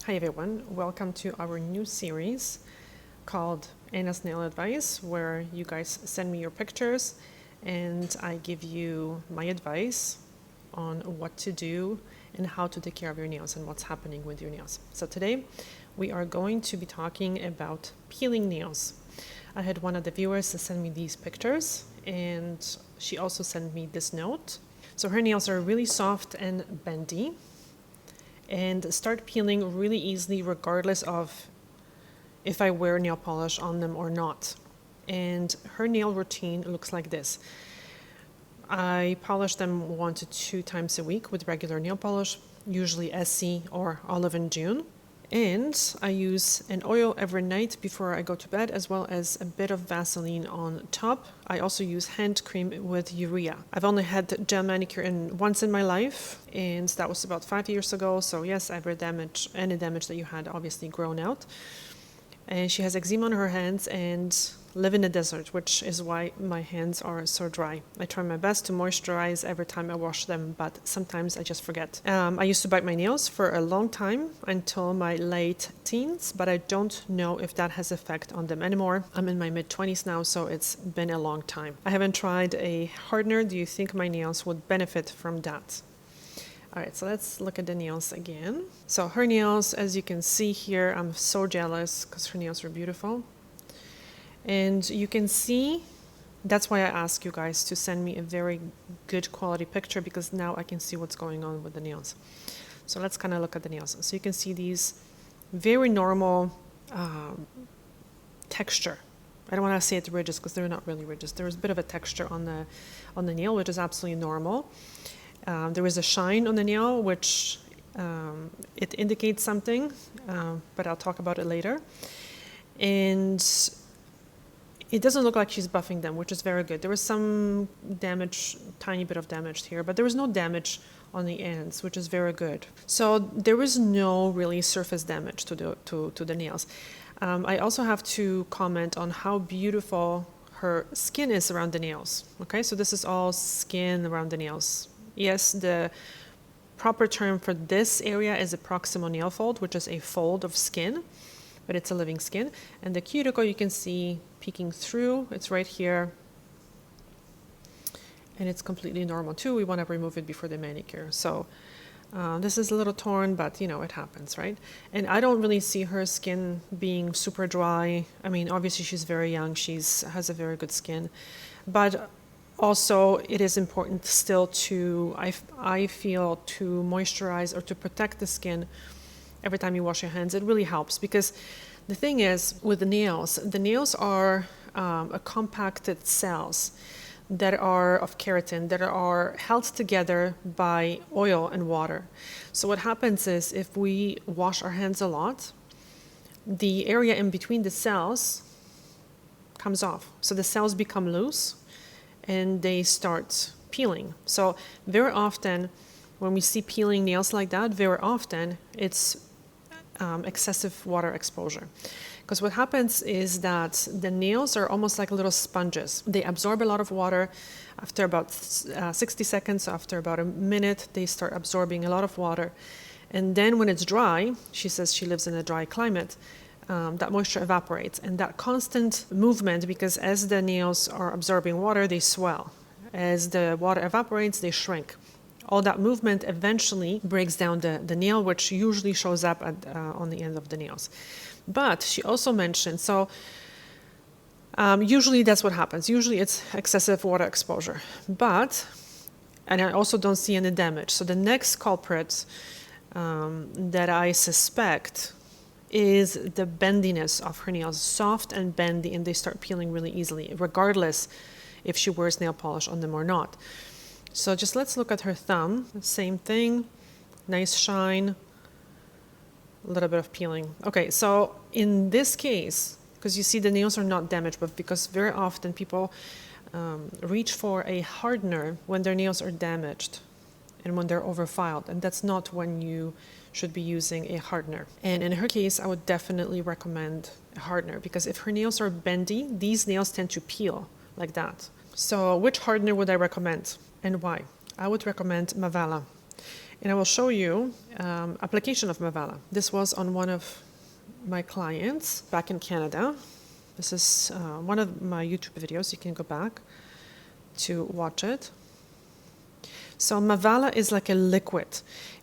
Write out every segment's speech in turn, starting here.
Hi everyone, welcome to our new series called Anna's Nail Advice, where you guys send me your pictures and I give you my advice on what to do and how to take care of your nails and what's happening with your nails. So today we are going to be talking about peeling nails. I had one of the viewers send me these pictures and she also sent me this note. So her nails are really soft and bendy and start peeling really easily regardless of if I wear nail polish on them or not. And her nail routine looks like this. I polish them 1 to 2 times a week with regular nail polish, usually SC or Olive and June. And I use an oil every night before I go to bed, as well as a bit of Vaseline on top. I also use hand cream with urea. I've only had gel manicure once in my life, and that was about 5 years ago. So yes, every damage, any damage that you had obviously grown out. And she has eczema on her hands and live in the desert, which is why my hands are so dry. I try my best to moisturize every time I wash them, but sometimes I just forget. I used to bite my nails for a long time until my late teens, but I don't know if that has effect on them anymore. I'm in my mid-20s now, so it's been a long time. I haven't tried a hardener. Do you think my nails would benefit from that? All right, so let's look at the nails again. So her nails, as you can see here, I'm so jealous because her nails are beautiful. And you can see, that's why I ask you guys to send me a very good quality picture, because now I can see what's going on with the nails. So let's kind of look at the nails. So you can see these very normal texture. I don't want to say it's ridges because they're not really ridges. There's a bit of a texture on the nail, which is absolutely normal. There is a shine on the nail, which it indicates something, but I'll talk about it later. And it doesn't look like she's buffing them, which is very good. There was some damage, tiny bit of damage here, but there was no damage on the ends, which is very good. So there was no really surface damage to the nails. I also have to comment on how beautiful her skin is around the nails. Okay, so this is all skin around the nails. Yes, the proper term for this area is a proximal nail fold, which is a fold of skin, but it's a living skin. And the cuticle you can see peeking through, it's right here. And it's completely normal too. We want to remove it before the manicure. So this is a little torn, but you know, it happens, right? And I don't really see her skin being super dry. I mean, obviously she's very young. Has a very good skin, but also, it is important still to, I feel, to moisturize or to protect the skin every time you wash your hands. It really helps, because the thing is with the nails are compacted cells that are of keratin, that are held together by oil and water. So what happens is, if we wash our hands a lot, the area in between the cells comes off. So the cells become loose and they start peeling. So very often when we see peeling nails like that, very often it's excessive water exposure. Because what happens is that the nails are almost like little sponges. They absorb a lot of water. After about 60 seconds, after about a minute, they start absorbing a lot of water. And then when it's dry, she says she lives in a dry climate, that moisture evaporates, and that constant movement, because as the nails are absorbing water, they swell. As the water evaporates, they shrink. All that movement eventually breaks down the nail, which usually shows up on the end of the nails. But she also mentioned, so usually that's what happens. Usually it's excessive water exposure. And I also don't see any damage. So the next culprit that I suspect is the bendiness of her nails, soft and bendy, and they start peeling really easily, regardless if she wears nail polish on them or not. So just let's look at her thumb. Same thing, nice shine, a little bit of peeling. Okay, so in this case, because you see the nails are not damaged, but because very often people reach for a hardener when their nails are damaged and when they're overfiled, and that's not when you should be using a hardener. And in her case, I would definitely recommend a hardener, because if her nails are bendy, these nails tend to peel like that. So which hardener would I recommend and why? I would recommend Mavala. And I will show you application of Mavala. This was on one of my clients back in Canada. This is one of my YouTube videos. You can go back to watch it. So Mavala is like a liquid.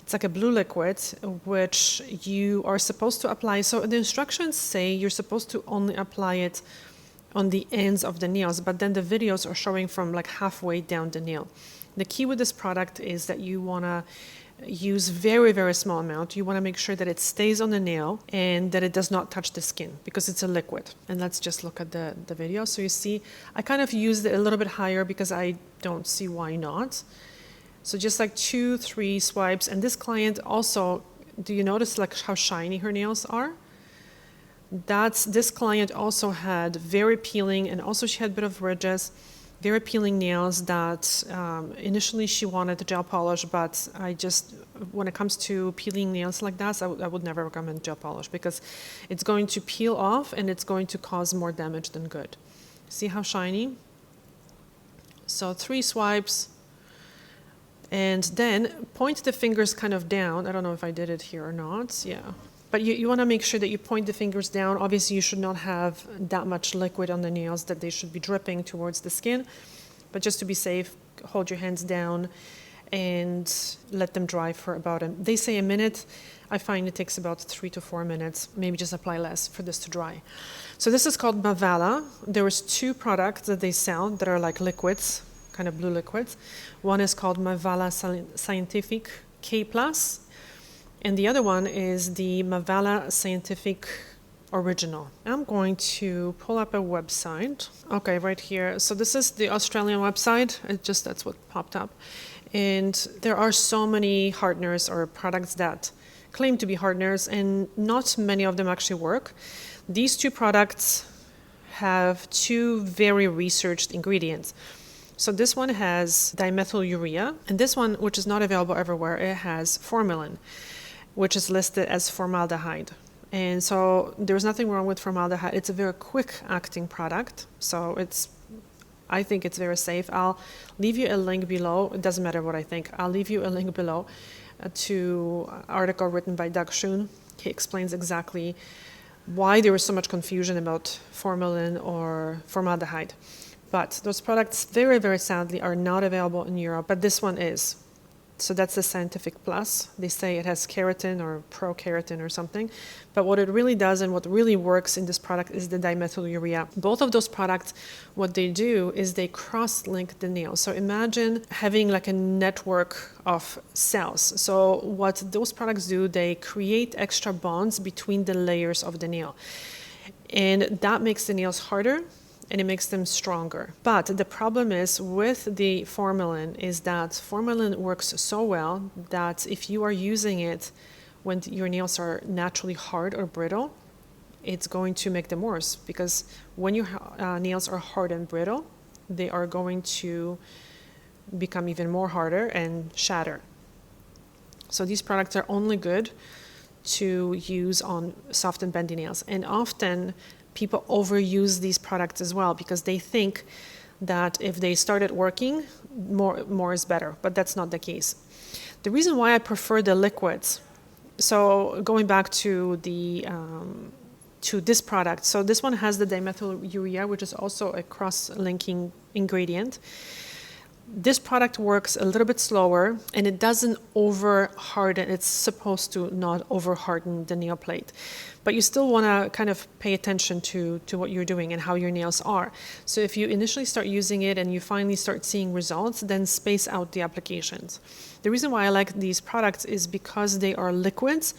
It's like a blue liquid which you are supposed to apply. So the instructions say you're supposed to only apply it on the ends of the nails, but then the videos are showing from like halfway down the nail. The key with this product is that you want to use very small amount. You want to make sure that it stays on the nail and that it does not touch the skin because it's a liquid. And let's just look at the video. So you see, I kind of used it a little bit higher because I don't see why not. So just like 2-3 swipes. And this client also, do you notice like how shiny her nails are? This client also had very peeling, and also she had a bit of ridges, very peeling nails that initially she wanted the gel polish, but when it comes to peeling nails like that, I would never recommend gel polish because it's going to peel off and it's going to cause more damage than good. See how shiny? So 3 swipes, and then point the fingers kind of down. I don't know if I did it here or not, yeah. But you want to make sure that you point the fingers down. Obviously, you should not have that much liquid on the nails that they should be dripping towards the skin. But just to be safe, hold your hands down and let them dry for about they say a minute. I find it takes about 3 to 4 minutes. Maybe just apply less for this to dry. So this is called Mavala. There was 2 products that they sell that are like liquids, kind of blue liquids. One is called Mavala Scientific K+. And the other one is the Mavala Scientific Original. I'm going to pull up a website. Okay, right here. So this is the Australian website. That's what popped up. And there are so many hardeners or products that claim to be hardeners, and not many of them actually work. These 2 products have 2 very researched ingredients. So this one has dimethylurea, and this one, which is not available everywhere, it has formalin, which is listed as formaldehyde. And so there's nothing wrong with formaldehyde. It's a very quick acting product. So I think it's very safe. I'll leave you a link below. It doesn't matter what I think. I'll leave you a link below to an article written by Doug Schoon. He explains exactly why there was so much confusion about formalin or formaldehyde. But those products very sadly are not available in Europe, but this one is. So that's the Scientific Plus. They say it has keratin or pro-keratin or something. But what it really does and what really works in this product is the dimethylurea. Both of those products, what they do is they cross-link the nail. So imagine having like a network of cells. So what those products do, they create extra bonds between the layers of the nail. And that makes the nails harder, and it makes them stronger. But the problem is with the formalin is that formalin works so well that if you are using it when your nails are naturally hard or brittle, it's going to make them worse, because when your nails are hard and brittle, they are going to become even more harder and shatter. So these products are only good to use on soft and bendy nails, and often people overuse these products as well because they think that if they started working, more is better, but that's not the case. The reason why I prefer the liquids, so going back to this product, so this one has the dimethylurea, which is also a cross-linking ingredient. This product works a little bit slower, and it doesn't over-harden. It's supposed to not over-harden the nail plate. But you still want to kind of pay attention to what you're doing and how your nails are. So if you initially start using it and you finally start seeing results, then space out the applications. The reason why I like these products is because they are liquids,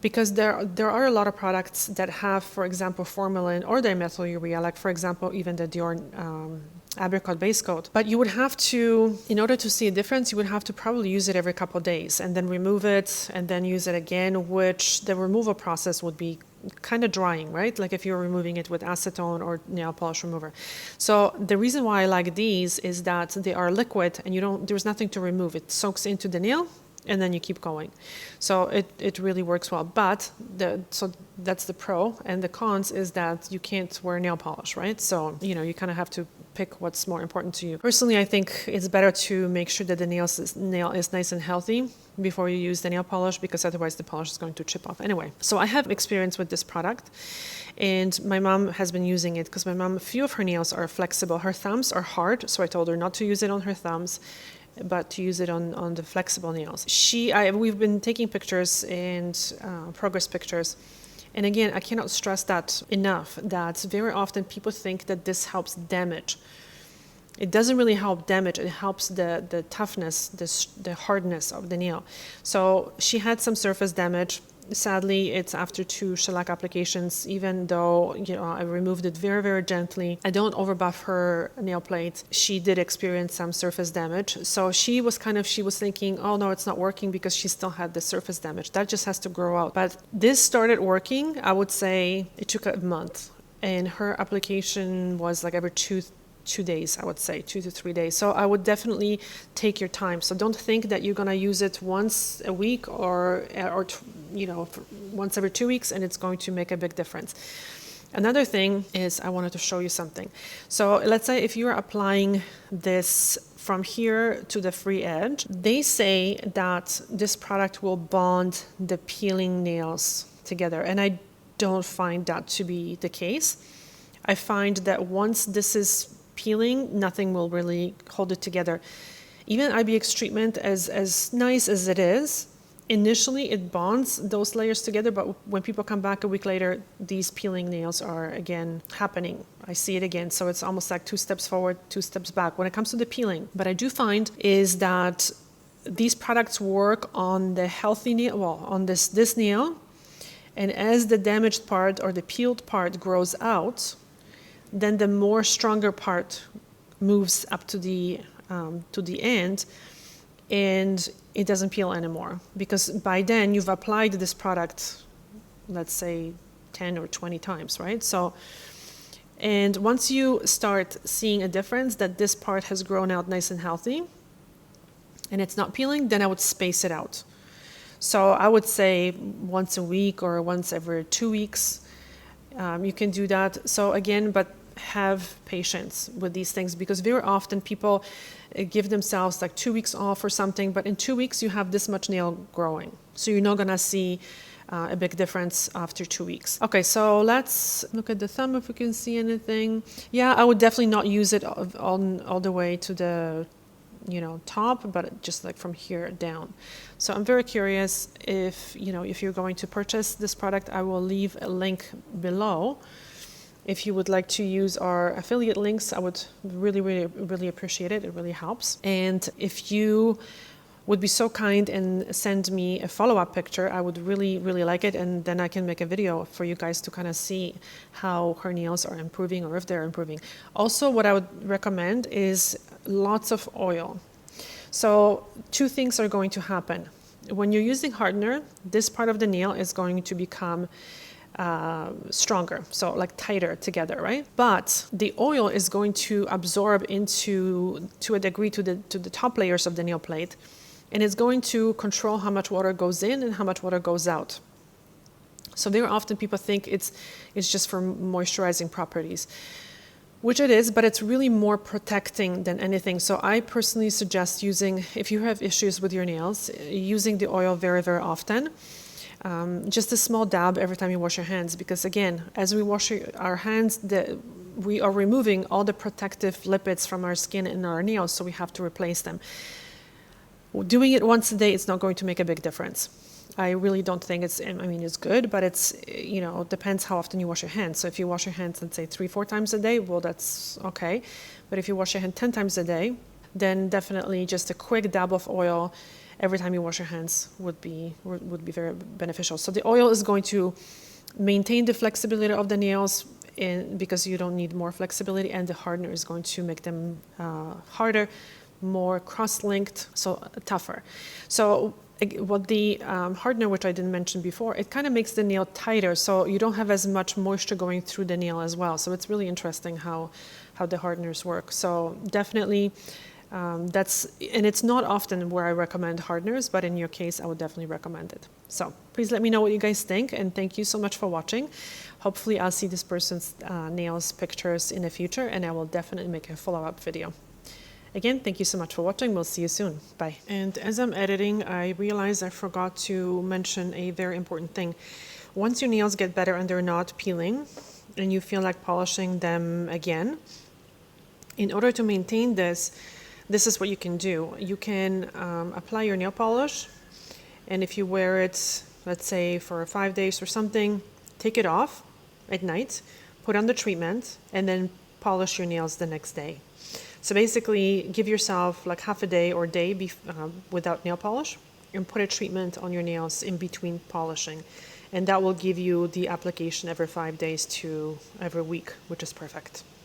because there are a lot of products that have, for example, formalin or dimethylurea, like for example, even the Dior apricot base coat. But you would have to, in order to see a difference, you would have to probably use it every couple of days and then remove it and then use it again, which the removal process would be kind of drying, right? Like if you're removing it with acetone or nail polish remover. So the reason why I like these is that they are liquid and there's nothing to remove. It soaks into the nail and then you keep going. So it really works well. But so that's the pro, and the cons is that you can't wear nail polish, right? So you kind of have to pick what's more important to you. Personally, I think it's better to make sure that the nail is nice and healthy before you use the nail polish, because otherwise the polish is going to chip off anyway. So I have experience with this product, and my mom has been using it because my mom, a few of her nails are flexible. Her thumbs are hard, so I told her not to use it on her thumbs, but to use it on the flexible nails. We've been taking pictures and progress pictures. And again, I cannot stress that enough, that very often people think that this helps damage. It doesn't really help damage, it helps the toughness, the hardness of the nail. So she had some surface damage. Sadly, it's after 2 shellac applications, even though I removed it very, very gently. I don't overbuff her nail plate. She did experience some surface damage. So she was thinking, oh no, it's not working because she still had the surface damage. That just has to grow out. But this started working, I would say it took a month. And her application was like every 2 days, I would say 2 to 3 days. So I would definitely take your time. So don't think that you're gonna use it once a week or once every 2 weeks and it's going to make a big difference. Another thing is I wanted to show you something. So let's say if you're applying this from here to the free edge, they say that this product will bond the peeling nails together, and I don't find that to be the case. I find that once this is peeling, nothing will really hold it together. Even IBX treatment, as nice as it is, initially it bonds those layers together, but when people come back a week later, these peeling nails are again happening. I see it again. So it's almost like 2 steps forward, 2 steps back when it comes to the peeling. But I do find is that these products work on the healthy nail, well, on this nail, and as the damaged part or the peeled part grows out, then the more stronger part moves up to the end, and it doesn't peel anymore, because by then you've applied this product, let's say 10 or 20 times, right? So, and once you start seeing a difference that this part has grown out nice and healthy and it's not peeling, then I would space it out. So I would say once a week or once every 2 weeks, you can do that. So again, but have patience with these things, because very often people give themselves like 2 weeks off or something, but in 2 weeks you have this much nail growing. So you're not gonna see a big difference after 2 weeks. Okay, so let's look at the thumb if we can see anything. Yeah, I would definitely not use it all the way to the top, but just like from here down. So I'm very curious if you're going to purchase this product. I will leave a link below. If you would like to use our affiliate links, I would really, really, really appreciate it. It really helps. And if you would be so kind and send me a follow-up picture, I would really, really like it. And then I can make a video for you guys to kind of see how her nails are improving or if they're improving. Also, what I would recommend is lots of oil. So 2 things are going to happen. When you're using hardener, this part of the nail is going to become stronger, so like tighter together, right? But the oil is going to absorb to a degree to the top layers of the nail plate, and it's going to control how much water goes in and how much water goes out. So very often people think it's just for moisturizing properties, which it is, but it's really more protecting than anything. So I personally suggest using, if you have issues with your nails, using the oil very, very often. Just a small dab every time you wash your hands, because again, as we wash our hands, we are removing all the protective lipids from our skin and our nails, so we have to replace them. Doing it once a day, it's not going to make a big difference. I really don't think it's good, but it's, it depends how often you wash your hands. So if you wash your hands, let's say 3-4 times a day, well, that's okay. But if you wash your hand 10 times a day, then definitely just a quick dab of oil every time you wash your hands would be very beneficial. So the oil is going to maintain the flexibility of the nails because you don't need more flexibility, and the hardener is going to make them harder, more cross-linked, so tougher. So what the hardener, which I didn't mention before, it kind of makes the nail tighter, so you don't have as much moisture going through the nail as well. So it's really interesting how the hardeners work. So definitely And it's not often where I recommend hardeners, but in your case, I would definitely recommend it. So please let me know what you guys think, and thank you so much for watching. Hopefully I'll see this person's nails pictures in the future, and I will definitely make a follow-up video. Again, thank you so much for watching. We'll see you soon. Bye. And as I'm editing, I realized I forgot to mention a very important thing. Once your nails get better and they're not peeling, and you feel like polishing them again, in order to maintain this, this is what you can do. You can apply your nail polish, and if you wear it, let's say for 5 days or something, take it off at night, put on the treatment, and then polish your nails the next day. So basically, give yourself like half a day or day without nail polish, and put a treatment on your nails in between polishing. And that will give you the application every 5 days to every week, which is perfect.